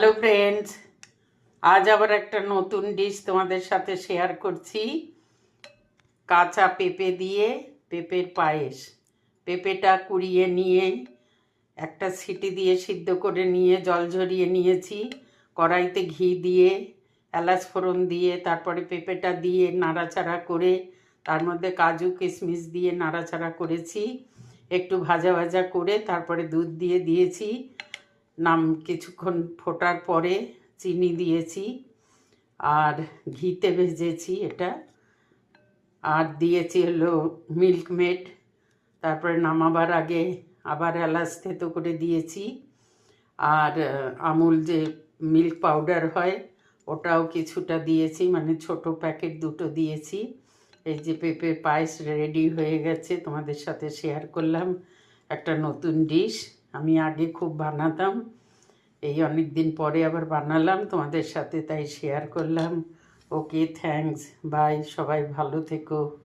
Hello friends, আজ আবার একটা নতুন ডিশ তোমাদের সাথে শেয়ার করছি। কাঁচা পেঁপে দিয়ে পেঁপের পায়েস। পেঁপেটা কুড়িয়ে নিয়ে একটা সিটি দিয়ে সিদ্ধ করে নিয়ে জল ঝরিয়ে নিয়েছি। কড়াইতে ঘি দিয়ে এলাচ ফোড়ন দিয়ে তারপরে পেঁপেটা দিয়ে নাড়াচাড়া করে তার মধ্যে কাজু কিশমিশ দিয়ে নাড়াচাড়া করেছি। একটু ভাজা ভাজা করে তারপরে দুধ দিয়ে দিয়েছি। কিছুক্ষণ ফোটার পরে চিনি দিয়েছি আর ঘিতে ভেজেছি এটা, আর দিয়েছি হলো মিল্ক মেড। তারপরে নামাবার আগে আবার এলাচ থেতো করে দিয়েছি, আর আমুল যে মিল্ক পাউডার হয় ওটাও কিছুটা দিয়েছি, মানে ছোট প্যাকেট দুটো দিয়েছি। এই যে পেঁপে পায়েস রেডি হয়ে গেছে, তোমাদের সাথে শেয়ার করলাম একটা নতুন ডিশ। আমি আগে খুব বানাতাম, এই অনেক দিন পরে আবার বানালাম তোমাদের সাথে, তাই শেয়ার করলাম। ওকে, থ্যাঙ্কস, বাই, সবাই ভালো থেকো।